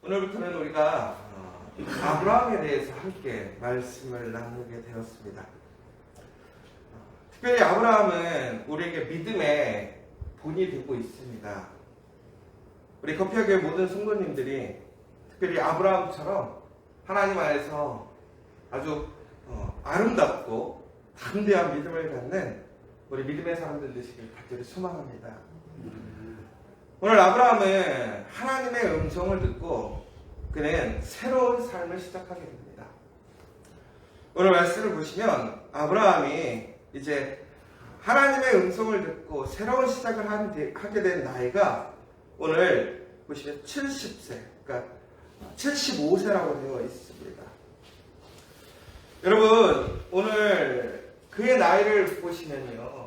오늘부터는 우리가 아브라함에 대해서 함께 말씀을 나누게 되었습니다. 특별히 아브라함은 우리에게 믿음의 본이 되고 있습니다. 우리 커피학교의 모든 성도님들이 특별히 아브라함처럼 하나님 안에서 아주 아름답고 담대한 믿음을 갖는 우리 믿음의 사람들 되시길 간절히 소망합니다. 오늘 아브라함은 하나님의 음성을 듣고 그는 새로운 삶을 시작하게 됩니다. 오늘 말씀을 보시면 아브라함이 이제 하나님의 음성을 듣고 새로운 시작을 하게 된 나이가 오늘 보시면 70세, 그러니까 75세라고 되어 있습니다. 여러분, 오늘 그의 나이를 보시면요,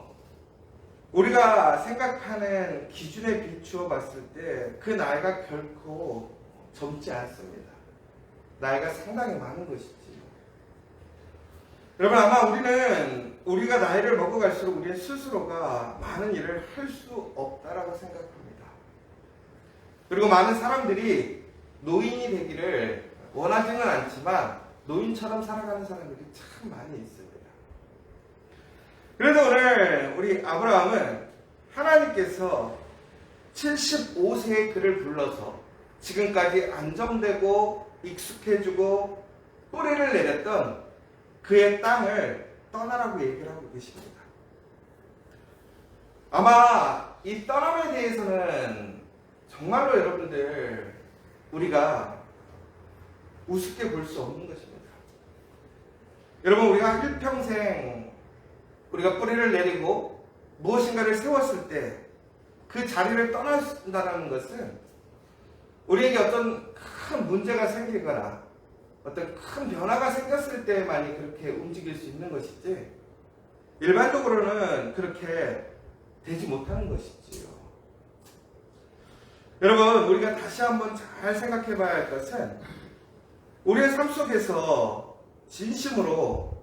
우리가 생각하는 기준에 비추어 봤을 때 그 나이가 결코 젊지 않습니다. 나이가 상당히 많은 것이지. 여러분, 아마 우리가 나이를 먹어갈수록 우리 스스로가 많은 일을 할 수 없다라고 생각합니다. 그리고 많은 사람들이 노인이 되기를 원하지는 않지만 노인처럼 살아가는 사람들이 참 많이 있습니다. 그래서 오늘 우리 아브라함은 하나님께서 75세의 그를 불러서 지금까지 안정되고 익숙해지고 뿌리를 내렸던 그의 땅을 떠나라고 얘기를 하고 계십니다. 아마 이 떠남에 대해서는 정말로 여러분들 우리가 우습게 볼 수 없는 것입니다. 여러분, 우리가 일평생 우리가 뿌리를 내리고 무엇인가를 세웠을 때 그 자리를 떠난다는 것은 우리에게 어떤 큰 문제가 생기거나 어떤 큰 변화가 생겼을 때만이 그렇게 움직일 수 있는 것이지 일반적으로는 그렇게 되지 못하는 것이지요. 여러분, 우리가 다시 한번 잘 생각해 봐야 할 것은 우리의 삶 속에서 진심으로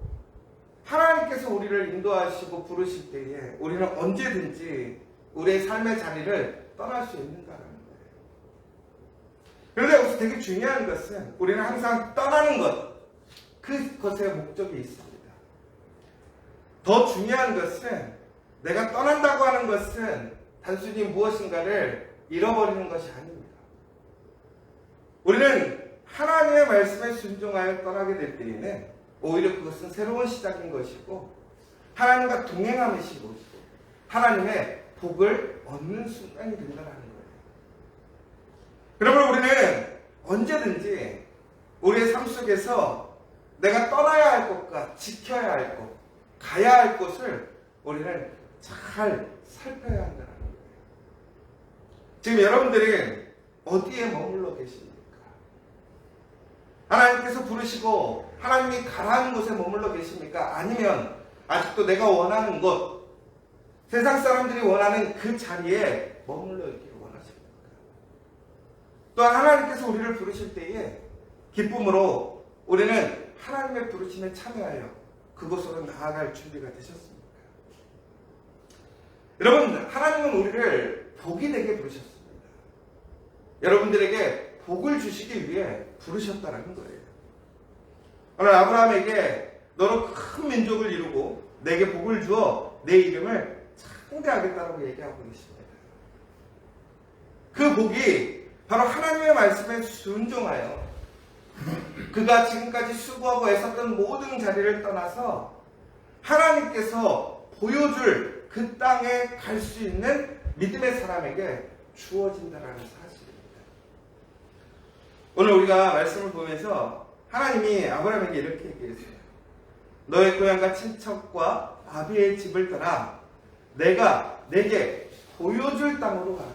하나님께서 우리를 인도하시고 부르실 때에 우리는 언제든지 우리의 삶의 자리를 떠날 수 있는가라는 거예요. 그런데 여기서 되게 중요한 것은 우리는 항상 떠나는 것, 그것의 목적이 있습니다. 더 중요한 것은 내가 떠난다고 하는 것은 단순히 무엇인가를 잃어버리는 것이 아닙니다. 우리는 하나님의 말씀에 순종하여 떠나게 될 때에는 오히려 그것은 새로운 시작인 것이고 하나님과 동행하는 것이고 하나님의 복을 얻는 순간이 된다는 거예요. 그러면 우리는 언제든지 우리의 삶 속에서 내가 떠나야 할 것과 지켜야 할 것, 가야 할 곳을 우리는 잘 살펴야 한다는 거예요. 지금 여러분들이 어디에 머물러 계십니까? 하나님께서 부르시고 하나님이 가라는 곳에 머물러 계십니까? 아니면 아직도 내가 원하는 곳, 세상 사람들이 원하는 그 자리에 머물러 있기를 원하십니까? 또한 하나님께서 우리를 부르실 때에 기쁨으로 우리는 하나님의 부르심에 참여하여 그곳으로 나아갈 준비가 되셨습니까? 여러분, 하나님은 우리를 복이 되게 부르셨습니다. 여러분들에게 복을 주시기 위해 부르셨다는 거예요. 오늘 아브라함에게 너로 큰 민족을 이루고 내게 복을 주어 내 이름을 창대하겠다라고 얘기하고 계십니다. 그 복이 바로 하나님의 말씀에 순종하여 그가 지금까지 수고하고 애썼던 모든 자리를 떠나서 하나님께서 보여줄 그 땅에 갈 수 있는 믿음의 사람에게 주어진다는 사실입니다. 오늘 우리가 말씀을 보면서 하나님이 아브라함에게 이렇게 얘기했어요. 너의 고향과 친척과 아비의 집을 떠나 내가 내게 보여줄 땅으로 가라.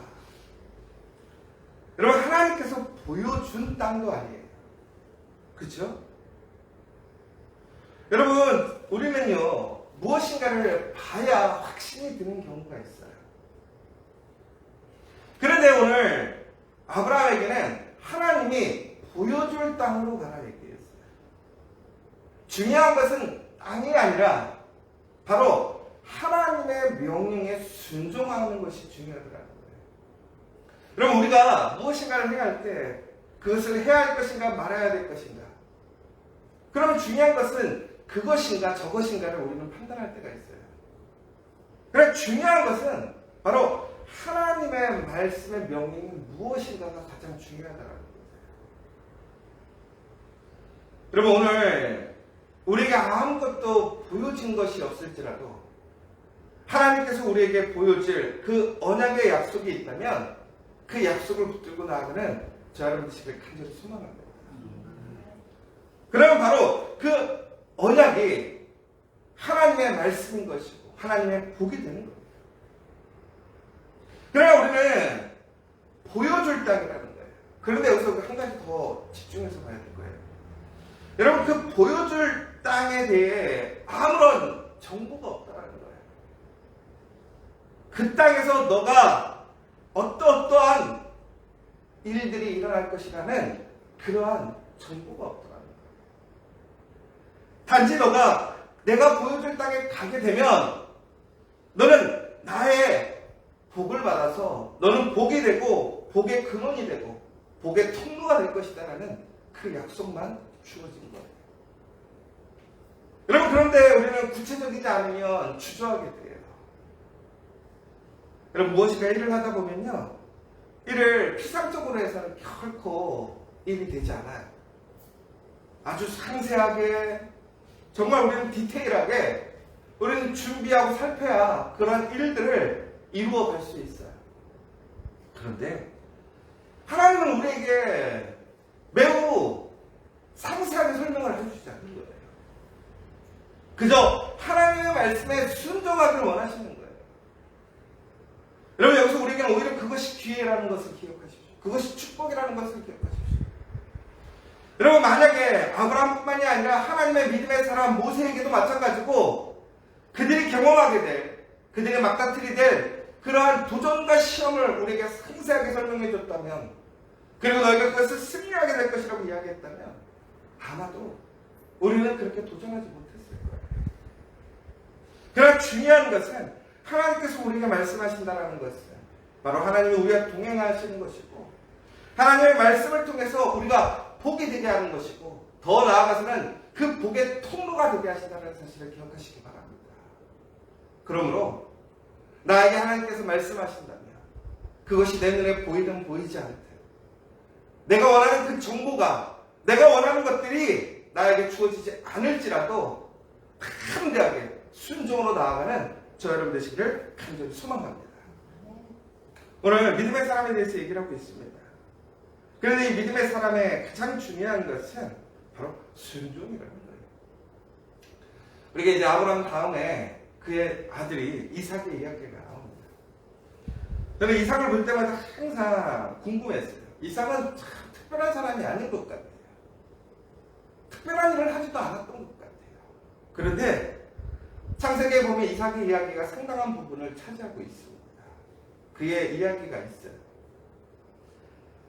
여러분, 하나님께서 보여준 땅도 아니에요. 그렇죠? 여러분, 우리는요 무엇인가를 봐야 확신이 드는 경우가 있어요. 그런데 오늘 아브라함에게는 하나님이 보여줄 땅으로 가라 얘기했어요. 중요한 것은 땅이 아니라 바로 하나님의 명령에 순종하는 것이 중요하더라고요. 그럼 우리가 무엇인가를 해야 할 때 그것을 해야 할 것인가 말아야 될 것인가. 그러면 중요한 것은 그것인가 저것인가를 우리는 판단할 때가 있어요. 그러나 중요한 것은 바로 하나님의 말씀의 명령이 무엇인가가 가장 중요하다는 거예요. 여러분, 오늘 우리에게 아무것도 보여진 것이 없을지라도 하나님께서 우리에게 보여줄 그 언약의 약속이 있다면 그 약속을 붙들고 나아가는 저 여러분 되시길 간절히 소망합니다. 그러면 바로 그 언약이 하나님의 말씀인 것이고 하나님의 복이 되는 거예요. 그러나 우리는 보여줄 땅이라는 거예요. 그런데 여기서 한 가지 더 집중해서 봐야 될 거예요. 여러분, 그 보여줄 땅에 대해 아무런 정보가 없다는 거예요. 그 땅에서 너가 어떠한 일들이 일어날 것이라는 그러한 정보가 없더라는 거예요. 단지 내가 보여줄 땅에 가게 되면 너는 나의 복을 받아서 너는 복이 되고 복의 근원이 되고 복의 통로가 될 것이다라는 그 약속만 주어진 거예요. 여러분, 그런데 우리는 구체적이지 않으면 주저하게 돼요. 여러분, 무엇인가 일을 하다 보면요, 일을 피상적으로 해서는 결코 일이 되지 않아요. 아주 상세하게, 정말 우리는 디테일하게 우리는 준비하고 살펴야 그런 일들을 이루어 갈 수 있어요. 그런데 하나님은 우리에게 매우 상세하게 설명을 해주지 않는 거예요. 그저 하나님의 말씀에 순종하기를 원하시는 거예요. 여러분, 여기서 우리에게는 오히려 그것이 기회라는 것을 기억하십시오. 그것이 축복이라는 것을 기억하십시오. 여러분, 만약에 아브라함뿐만이 아니라 하나님의 믿음의 사람 모세에게도 마찬가지고 그들이 경험하게 될, 그들이 막다트리 될 그러한 도전과 시험을 우리에게 상세하게 설명해 줬다면, 그리고 너희가 그것을 승리하게 될 것이라고 이야기했다면 아마도 우리는 그렇게 도전하지 못했을 거예요. 그러나 중요한 것은 하나님께서 우리에게 말씀하신다는 것은 바로 하나님이 우리와 동행하시는 것이고 하나님의 말씀을 통해서 우리가 복이 되게 하는 것이고 더 나아가서는 그 복의 통로가 되게 하신다는 사실을 기억하시기 바랍니다. 그러므로 나에게 하나님께서 말씀하신다면 그것이 내 눈에 보이든 보이지 않든 내가 원하는 그 정보가, 내가 원하는 것들이 나에게 주어지지 않을지라도 담대하게 순종으로 나아가는 저 여러분 되시기를 간절히 소망합니다. 오늘 믿음의 사람에 대해서 얘기를 하고 있습니다. 그런데 이 믿음의 사람의 가장 중요한 것은 바로 순종이라는 거예요. 우리가 이제 아브라함 다음에 그의 아들이 이삭의 이야기가 나옵니다. 저는 이삭을 볼 때마다 항상 궁금했어요. 이삭은 참 특별한 사람이 아닌 것 같아요. 특별한 일을 하지도 않았던 것 같아요. 그런데 창세기에 보면 이삭의 이야기가 상당한 부분을 차지하고 있습니다. 그의 이야기가 있어요.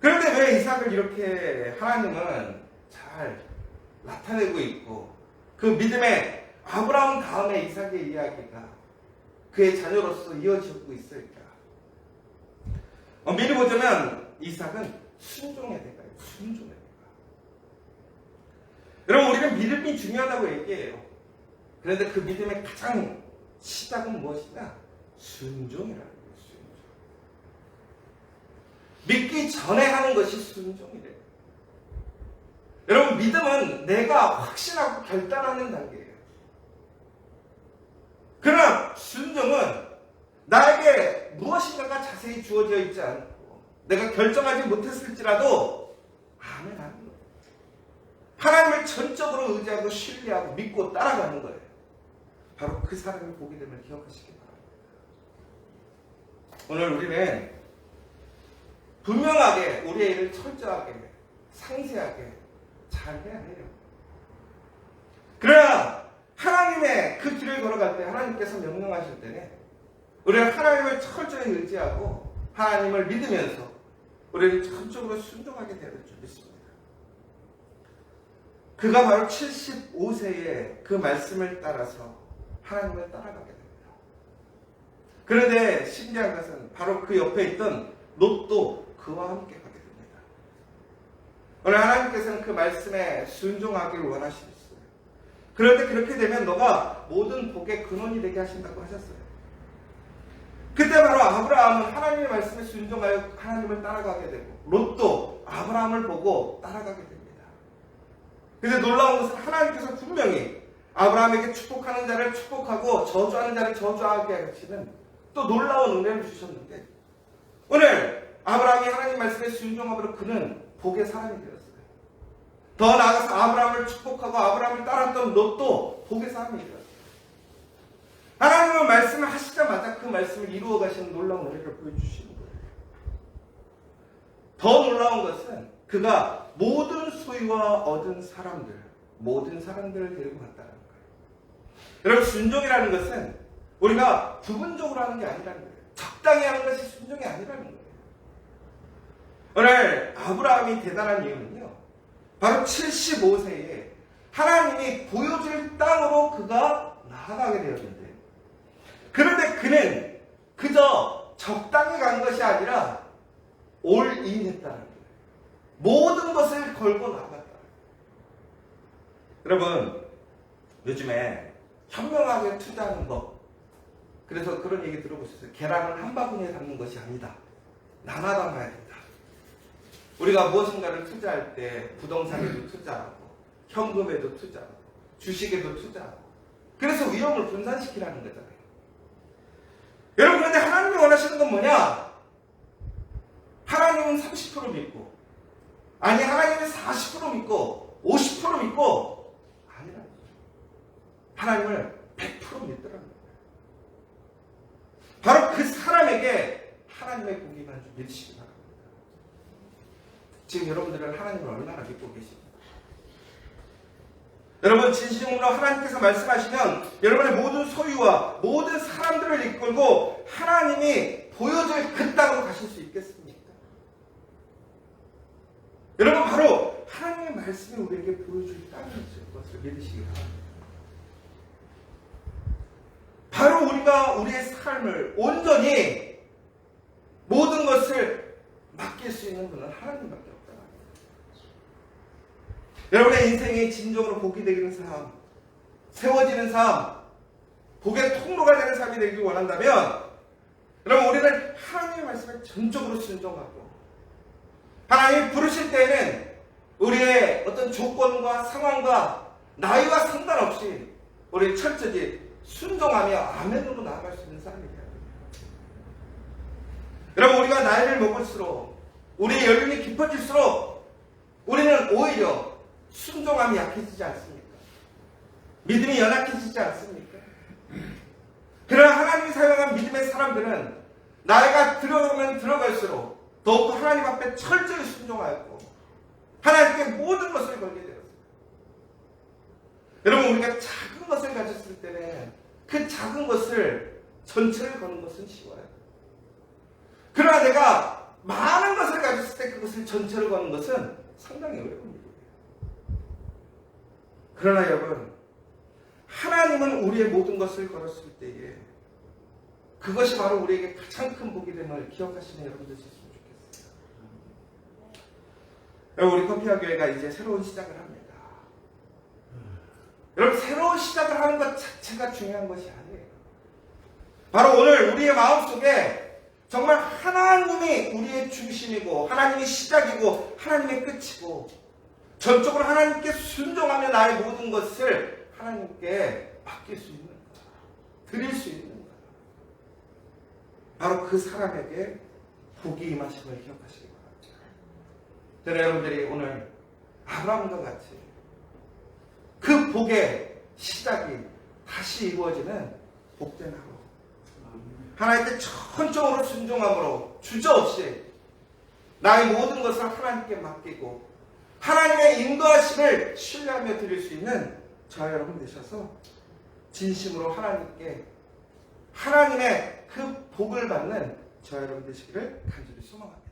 그런데 왜 이삭을 이렇게 하나님은 잘 나타내고 있고 그 믿음의 아브라함 다음에 이삭의 이야기가 그의 자녀로서 이어지고 있을까? 미리 보자면 이삭은 순종의 대가예요. 순종의 대가. 여러분, 우리는 믿음이 중요하다고 얘기해요. 그런데 그 믿음의 가장 시작은 무엇이냐? 순종이라는 거예요. 순종. 믿기 전에 하는 것이 순종이래요. 여러분, 믿음은 내가 확신하고 결단하는 단계예요. 그러나 순종은 나에게 무엇인가가 자세히 주어져 있지 않고 내가 결정하지 못했을지라도 아멘 하는 거예요. 하나님을 전적으로 의지하고 신뢰하고 믿고 따라가는 거예요. 바로 그 사람이 보게 되면 기억하시기 바랍니다. 오늘 우리는 분명하게 우리의 일을 철저하게 상세하게 잘 해야 해요. 그러나 하나님의 그 길을 걸어갈 때 하나님께서 명령하실 때는 우리는 하나님을 철저히 의지하고 하나님을 믿으면서 우리는 전적으로 순종하게 되는 줄 믿습니다. 그가 바로 75세에 그 말씀을 따라서 하나님을 따라가게 됩니다. 그런데 신기한 것은 바로 그 옆에 있던 롯도 그와 함께 가게 됩니다. 오늘 하나님께서는 그 말씀에 순종하기를 원하시겠어요. 그런데 그렇게 되면 너가 모든 복의 근원이 되게 하신다고 하셨어요. 그때 바로 아브라함은 하나님의 말씀에 순종하여 하나님을 따라가게 되고, 롯도 아브라함을 보고 따라가게 됩니다. 근데 놀라운 것은 하나님께서 분명히 아브라함에게 축복하는 자를 축복하고 저주하는 자를 저주하게 하시는 또 놀라운 은혜를 주셨는데, 오늘 아브라함이 하나님 말씀에 순종함으로 그는 복의 사람이 되었어요. 더 나아가서 아브라함을 축복하고 아브라함을 따랐던 롯도 복의 사람이 되었어요. 하나님은 말씀을 하시자마자 그 말씀을 이루어 가시는 놀라운 은혜를 보여주시는 거예요. 더 놀라운 것은 그가 모든 소유와 얻은 사람들, 모든 사람들을 데리고 갔다는 거예요. 여러분, 순종이라는 것은 우리가 부분적으로 하는 게 아니라는 거예요. 적당히 하는 것이 순종이 아니라는 거예요. 오늘 아브라함이 대단한 이유는요, 바로 75세에 하나님이 보여줄 땅으로 그가 나아가게 되었는데, 그런데 그는 그저 적당히 간 것이 아니라 올인했다는 거예요. 모든 것을 걸고 나갔다. 여러분, 요즘에 현명하게 투자하는 법, 그래서 그런 얘기 들어보셨어요. 계란을 한 바구니에 담는 것이 아니다. 나눠 담아야 된다. 우리가 무엇인가를 투자할 때 부동산에도 투자하고, 현금에도 투자하고, 주식에도 투자하고, 그래서 위험을 분산시키라는 거잖아요. 여러분, 그런데 하나님이 원하시는 건 뭐냐? 하나님은 30% 믿고, 아니 하나님은 40% 믿고, 50% 믿고, 아니라는 거예요. 하나님을 100% 믿더라는 거예요. 바로 그 사람에게 하나님의 복이만 좀 믿으시기 바랍니다. 지금 여러분들은 하나님을 얼마나 믿고 계십니까? 여러분, 진심으로 하나님께서 말씀하시면 여러분의 모든 소유와 모든 사람들을 이끌고 하나님이 보여줄 그 땅으로 가실 수 있겠습니까? 여러분, 바로 하나님의 말씀이 우리에게 보여줄 땅이 있을 것을 믿으시기 바랍니다. 바로 우리가 우리의 삶을 온전히 모든 것을 맡길 수 있는 분은 하나님밖에 없다. 여러분의 인생이 진정으로 복이 되는 삶, 세워지는 삶, 복의 통로가 되는 삶이 되길 원한다면, 여러분, 우리는 하나님의 말씀에 전적으로 순종하고, 하나님이 부르실 때에는 우리의 어떤 조건과 상황과 나이와 상관없이 우리 철저히 순종하며 아멘으로 나아갈 수 있는 삶이 되어야 됩니다. 여러분, 우리가 나이를 먹을수록, 우리의 연륜이 깊어질수록 우리는 오히려 순종함이 약해지지 않습니까? 믿음이 연약해지지 않습니까? 그러나 하나님이 사용한 믿음의 사람들은 나이가 들어가면 들어갈수록 더욱더 하나님 앞에 철저히 순종하였고 하나님께 모든 것을 걸게 되었습니다. 여러분, 우리가 작은 것을 가졌을 때는 그 작은 것을 전체를 거는 것은 쉬워요. 그러나 내가 많은 것을 가졌을 때 그것을 전체를 거는 것은 상당히 어려운 일이에요. 그러나 여러분, 하나님은 우리의 모든 것을 걸었을 때에 그것이 바로 우리에게 가장 큰 복이 됨을 기억하시는 여러분들 되셨으면 좋겠어요. 여러분, 우리 커피와 교회가 이제 새로운 시작을 합니다. 여러분, 새로운 시작을 하는 것 자체가 중요한 것이 아니에요. 바로 오늘 우리의 마음속에 정말 하나님이 우리의 중심이고 하나님이 시작이고 하나님의 끝이고 전적으로 하나님께 순종하며 나의 모든 것을 하나님께 맡길 수 있는 것, 드릴 수 있는 것, 바로 그 사람에게 복이 임하심을 기억하시기 바랍니다. 저는 여러분들이 오늘 아브라함과 같이 그 복의 시작이 다시 이루어지는 복된 하루, 하나님께 전적으로 순종함으로 주저없이 나의 모든 것을 하나님께 맡기고 하나님의 인도하심을 신뢰하며 드릴 수 있는 저와 여러분 되셔서 진심으로 하나님께 하나님의 그 복을 받는 저와 여러분 되시기를 간절히 소망합니다.